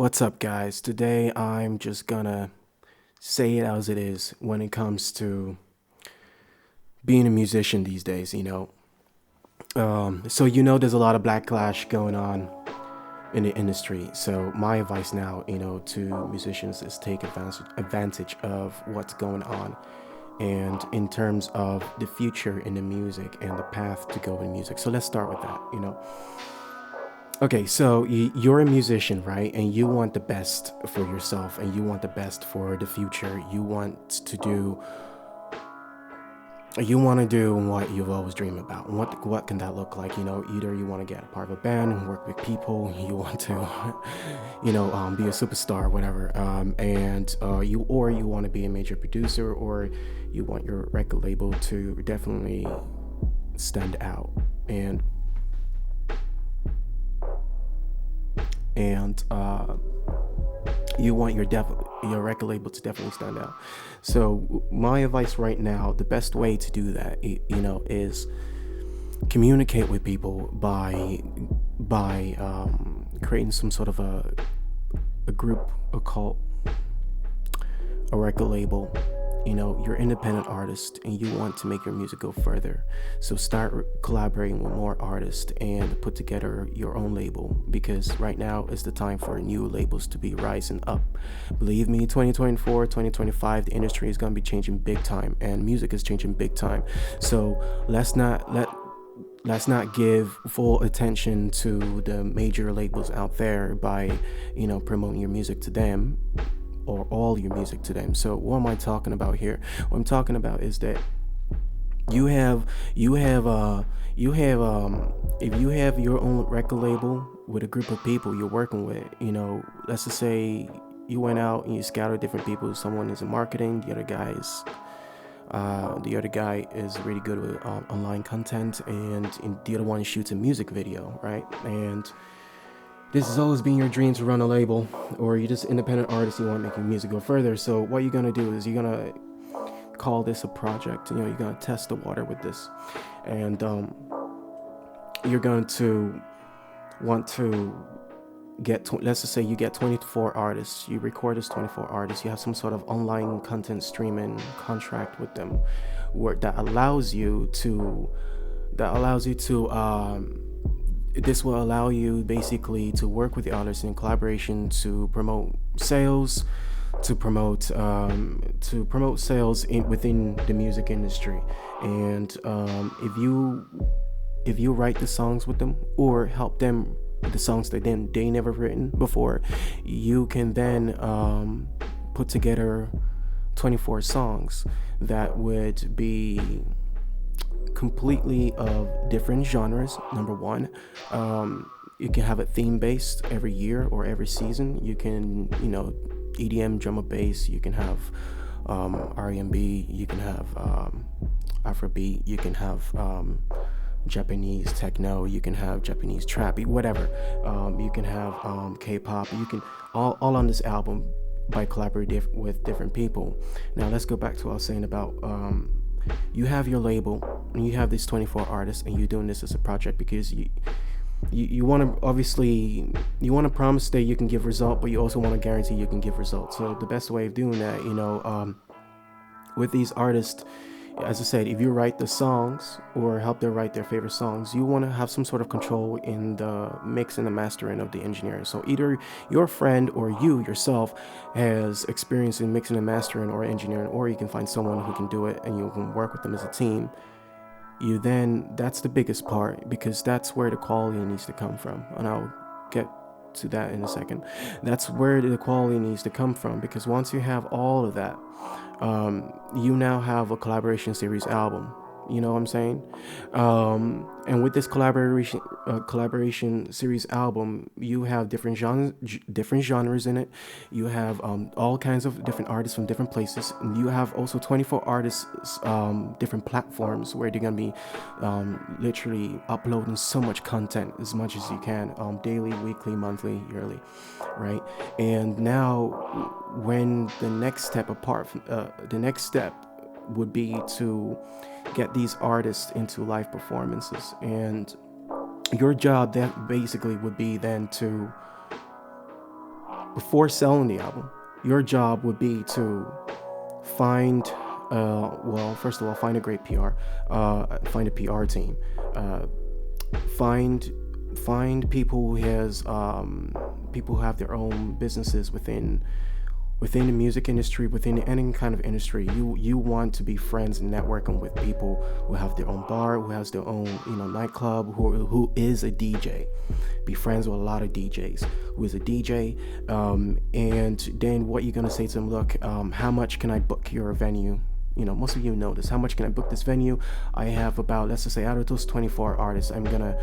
What's up, guys? Today I'm just gonna say it as it is when it comes to being a musician these days, there's a lot of backlash going on in the industry. So my advice now, to musicians is take advantage of what's going on and in terms of the future in the music and the path to go in music. So let's start with that. Okay, so you're a musician, right? And you want the best for yourself and you want the best for the future. You want to do what you've always dreamed about. And what can that look like? Either you want to get a part of a band and work with people, you want to, be a superstar, whatever. You want to be a major producer, or you want your record label to definitely stand out. And you want your record label to definitely stand out. So my advice right now, the best way to do that, is communicate with people by creating some sort of a group, a cult, a record label. You're an independent artist and you want to make your music go further. So start collaborating with more artists and put together your own label, because right now is the time for new labels to be rising up. Believe me, 2024, 2025, the industry is going to be changing big time and music is changing big time. So let's not give full attention to the major labels out there by, promoting your music to them, or all your music to them. So what am I talking about here? What I'm talking about is that if you have your own record label with a group of people you're working with, let's just say you went out and you scouted different people. Someone is in marketing, the other guy is really good with online content, and the other one shoots a music video, right? And this has always been your dream to run a label, or you're just an independent artist, you want to make your music go further. So what you're going to do is you're going to call this a project. You're going to test the water with this. And you're going to want to let's just say you get 24 artists. You record as 24 artists. You have some sort of online content streaming contract with them that allows you to this will allow you basically to work with the artists in collaboration to promote sales, within the music industry. And if you write the songs with them or help them with the songs that they never written before, you can then put together 24 songs that would be completely of different genres. Number one, you can have it theme based every year or every season. You can, EDM, drum and bass. You can have R&B. You can have Afrobeat. You can have Japanese techno. You can have Japanese trap, whatever. You can have K-pop. You can all on this album by collaborating with different people. Now let's go back to what I was saying about you have your label and you have these 24 artists, and you're doing this as a project because you want to, obviously you want to promise that you can give result, but you also want to guarantee you can give results. So the best way of doing that, with these artists, as I said, if you write the songs or help them write their favorite songs, you want to have some sort of control in the mix and the mastering of the engineering. So either your friend or you yourself has experience in mixing and mastering or engineering, or you can find someone who can do it and you can work with them as a team. That's the biggest part, because that's where the quality needs to come from. And I'll get to that in a second. That's where the quality needs to come from, because once you have all of that, you now have a collaboration series album. You know what I'm saying? And with this collaboration series album, you have different genres in it. You have all kinds of different artists from different places. And you have also 24 artists, different platforms where they're gonna be literally uploading so much content, as much as you can, daily, weekly, monthly, yearly, right? And now, when the next step would be to get these artists into live performances, and your job that basically would be then to before selling the album, your job would be to find, first of all, find a great PR, find a PR team, find people people who have their own businesses within the music industry, within any kind of industry. You want to be friends and networking with people who have their own bar, who has their own nightclub, who is a DJ. Be friends with a lot of DJs who is a DJ, and then what you're gonna say to them: look, how much can I book your venue? Most of you know this. How much can I book this venue? I have about, let's just say, out of those 24 artists, I'm gonna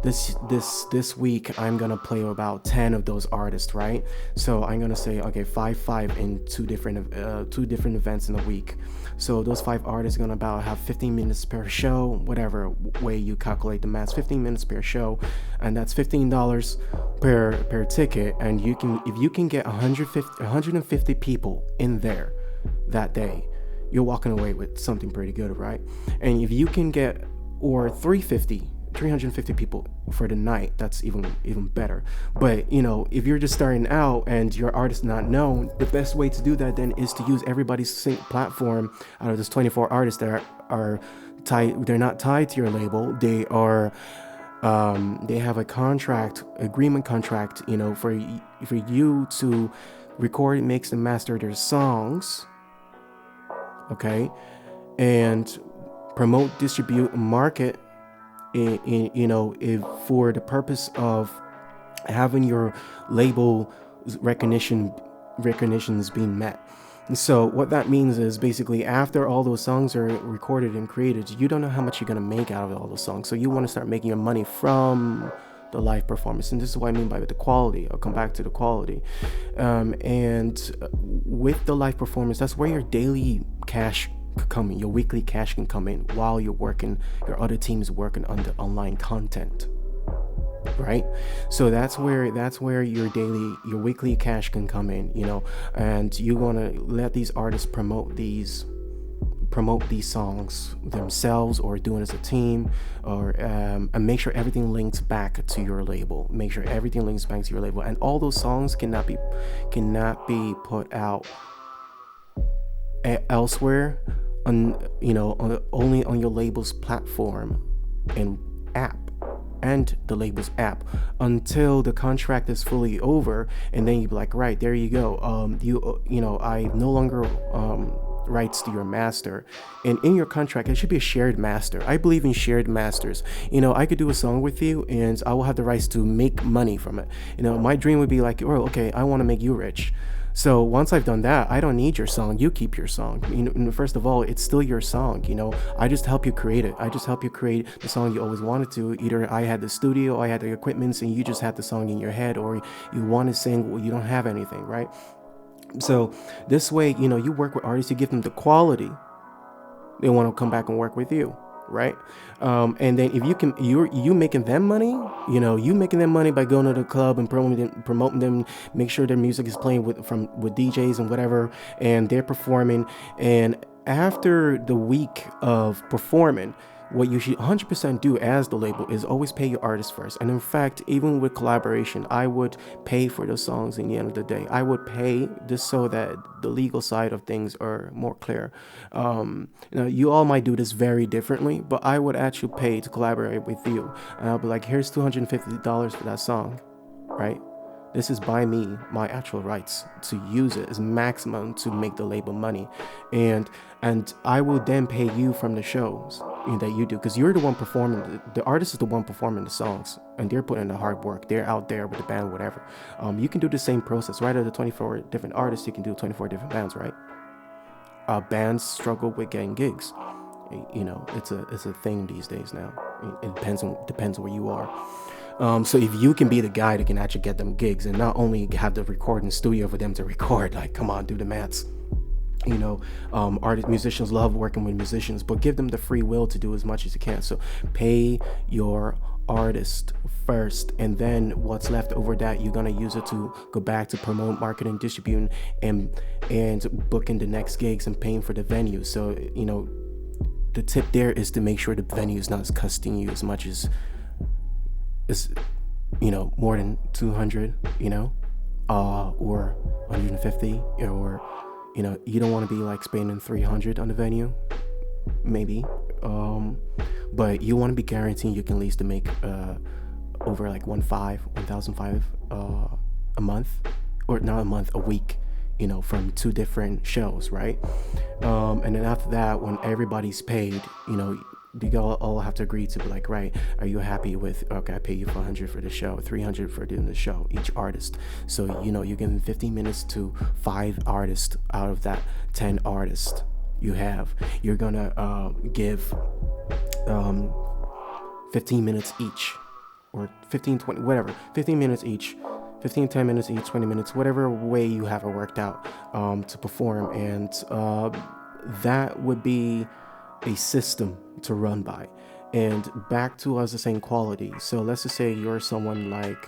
this week I'm gonna play about 10 of those artists, right? So I'm gonna say, okay, five in two different events in a week. So those 5 artists are gonna about have 15 minutes per show, whatever way you calculate the math, 15 minutes per show, and that's $15 per ticket. And if you can get 150 people in there that day, you're walking away with something pretty good, right? And if you can get, or 350 people for the night, that's even better. But if you're just starting out and your artist not known, the best way to do that then is to use everybody's sync platform. Out of those 24 artists that are tied, they're not tied to your label. They are they have a agreement contract, for you to record, mix, and master their songs. Okay, and promote, distribute, market if for the purpose of having your label recognitions being met. And so what that means is basically after all those songs are recorded and created, you don't know how much you're going to make out of all those songs. So you want to start making your money from the live performance. And this is what I mean by the quality. I'll come back to the quality. And with the live performance, that's where your daily cash could come in, your weekly cash can come in while you're working, your other team's working on the online content, right? So that's where your weekly cash can come in, and you want to let these artists promote these songs themselves or do it as a team, or and make sure everything links back to your label. And all those songs cannot be put out elsewhere only on your label's platform and app, and the label's app, until the contract is fully over. And then you be like, right, there you go, I no longer rights to your master. And in your contract, it should be a shared master. I believe in shared masters. I could do a song with you and I will have the rights to make money from it. My dream would be like, oh, okay, I want to make you rich. So once I've done that, I don't need your song. You keep your song. First of all, it's still your song. I just help you create it. I just help you create the song you always wanted to. Either I had the studio, I had the equipment, and you just had the song in your head, or you want to sing, well, you don't have anything, right? So this way, you work with artists, you give them the quality, they want to come back and work with you, right? And then if you making them money, you making them money by going to the club and promoting them, make sure their music is playing with DJs and whatever, and they're performing. And after the week of performing, what you should 100% do as the label is always pay your artist first. And in fact, even with collaboration, I would pay for those songs in the end of the day. I would pay just so that the legal side of things are more clear. You all might do this very differently, but I would actually pay to collaborate with you. And I'll be like, here's $250 for that song, right? This is by me, my actual rights to use it as maximum to make the label money. And I will then pay you from the shows that you do, because you're the one performing. The artist is the one performing the songs, and they're putting in the hard work. They're out there with the band, whatever. You can do the same process, right? Out of the 24 different artists, you can do 24 different bands, right? Bands struggle with getting gigs. It's a thing these days now. It depends where you are. So if you can be the guy that can actually get them gigs, and not only have the recording studio for them to record, like, come on, do the maths. Musicians love working with musicians, but give them the free will to do as much as you can. So pay your artist first, and then what's left over that, you're gonna use it to go back to promote, marketing, distributing, and booking the next gigs and paying for the venue. So the tip there is to make sure the venue is not costing you as much as more than 200, or 150, or you don't want to be like spending 300 on the venue, maybe, but you want to be guaranteed you can at least make over like 1,500 a month, or not a month, a week, from 2 different shows, right? And then after that, when everybody's paid, you all have to agree to be like, right, are you happy with, okay, I pay you 400 for the show, 300 for doing the show, each artist. So you're giving 15 minutes to 5 artists out of that 10 artists you have. You're gonna give 15 minutes each, or 15, 20, whatever, 15 minutes each, 15, 10 minutes each, 20 minutes, whatever way you have it worked out to perform. And that would be a system to run by. And back to us the same quality. So let's just say you're someone like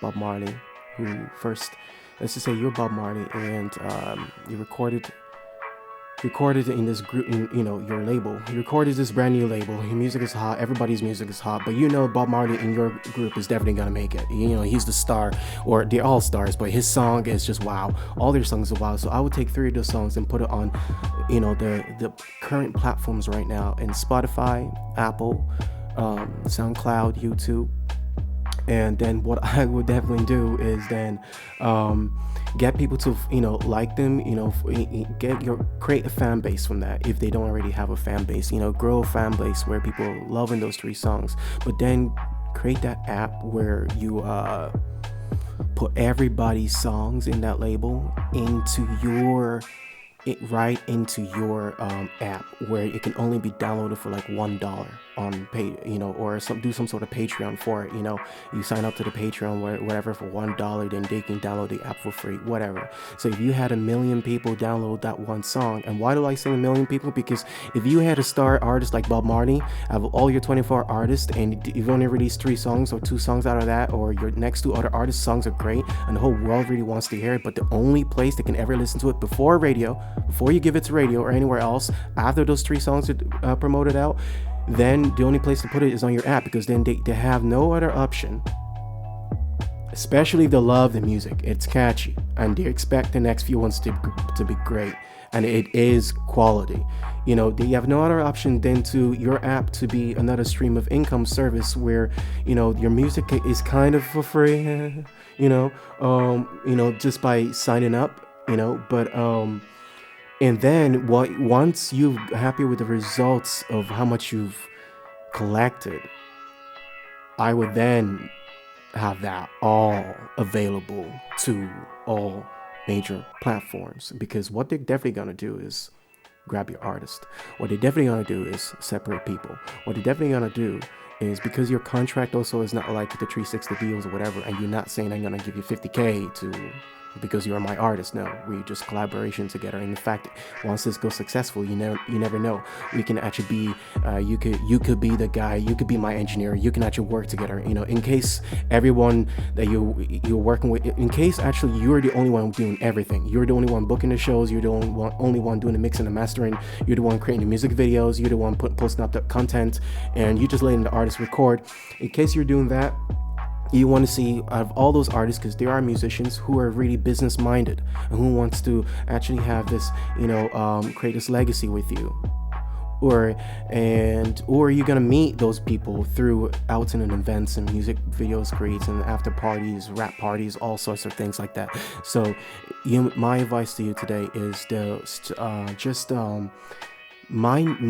Bob Marley, let's just say you're Bob Marley, and you recorded in this group, your label. You recorded this brand new label. Your music is hot. Everybody's music is hot. But Bob Marley in your group is definitely gonna make it. He's the star, or they're all stars, but his song is just wow. All their songs are wow. So I would take 3 of those songs and put it on, the current platforms right now in Spotify, Apple, SoundCloud, YouTube. And then what I would definitely do is then get people to like them, create a fan base from that if they don't already have a fan base. Grow a fan base where people are loving those 3 songs. But then create that app where you put everybody's songs in that label into your app, where it can only be downloaded for like $1 on pay, or do some sort of Patreon for it. You sign up to the Patreon, whatever, for $1, then they can download the app for free, whatever. So if you had 1 million people download that one song, and why do I say 1 million people? Because if you had a star artist like Bob Marley, have all your 24 artists, and you've only released 3 songs or 2 songs out of that, or your next 2 other artists' songs are great, and the whole world really wants to hear it, but the only place they can ever listen to it before you give it to radio or anywhere else, after those 3 songs are promoted out, then the only place to put it is on your app, because then they have no other option, especially if they love the music. It's catchy, and they expect the next few ones to be great, and it is quality. They have no other option than to your app to be another stream of income service where your music is kind of for free, just by signing up, but and then once you're happy with the results of how much you've collected, I would then have that all available to all major platforms, because what they're definitely gonna do is grab your artist. What they're definitely gonna do is separate people. What they're definitely gonna do is, because your contract also is not like the 360 deals or whatever, and you're not saying I'm gonna give you 50K because you're my artist. No, we just collaboration together. And in fact, once this goes successful, you never know. We can actually be, you could be the guy, you could be my engineer. You can actually work together. In case everyone that you're working with, in case actually you're the only one doing everything. You're the only one booking the shows. You're the only one doing the mixing and mastering. You're the one creating the music videos. You're the one posting up the content, and you just letting the artist record. In case you're doing that, you want to see out of all those artists, because there are musicians who are really business minded and who wants to actually have this, create this legacy with you, or you're gonna meet those people through outing and events and music videos creates and after parties, rap parties, all sorts of things like that. So my advice to you today is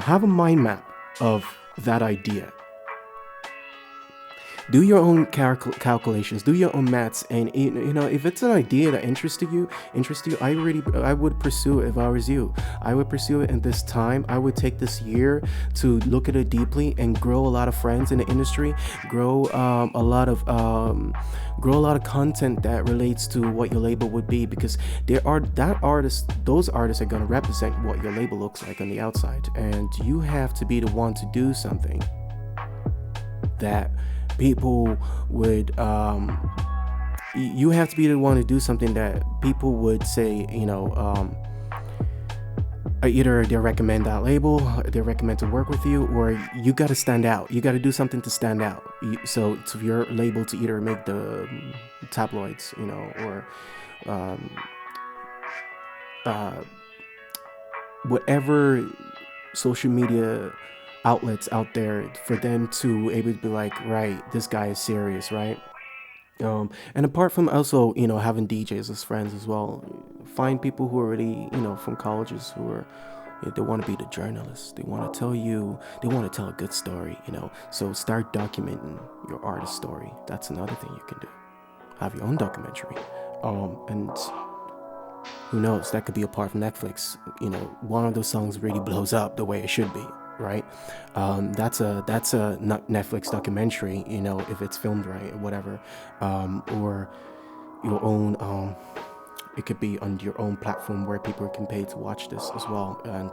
have a mind map of that idea. Do your own calculations, do your own maths, and if it's an idea that interests you, I would pursue it. If I was you, I would pursue it in this time. I would take this year to look at it deeply and grow a lot of friends in the industry, grow a lot of content that relates to what your label would be, because those artists are going to represent what your label looks like on the outside, and you have to be the one to do something that people would you have to be the one to do something that people would say, either they recommend that label, they recommend to work with you, or you got to stand out. You got to do something to stand out. So to your label to either make the tabloids, or um, uh, whatever social media outlets out there, for them to able to be like, right, this guy is serious, right? And apart from also, having DJs as friends as well, find people who are already, from colleges, who are, they want to be the journalists. They want to tell you, they want to tell a good story, So start documenting your artist story. That's another thing you can do. Have your own documentary. And who knows, that could be a part of Netflix. One of those songs really blows up the way it should be, right? That's a Netflix documentary, if it's filmed right or whatever. Or your own, it could be on your own platform where people can pay to watch this as well, and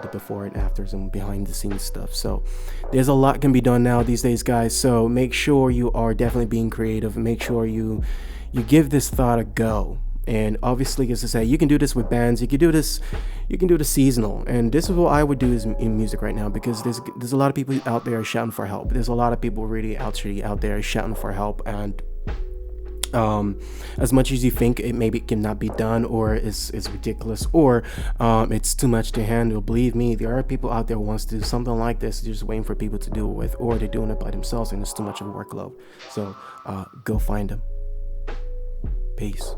the before and afters and behind the scenes stuff. So there's a lot can be done now these days, guys. So make sure you are definitely being creative, and make sure you give this thought a go. And obviously, as I say, you can do this with bands. You can do this seasonal. And this is what I would do is in music right now, because there's a lot of people out there shouting for help. There's a lot of people really actually out there shouting for help. And as much as you think it maybe cannot be done, or is ridiculous, or it's too much to handle, believe me, there are people out there who wants to do something like this. They're just waiting for people to do it with, or they're doing it by themselves, and it's too much of a workload. So go find them. Peace.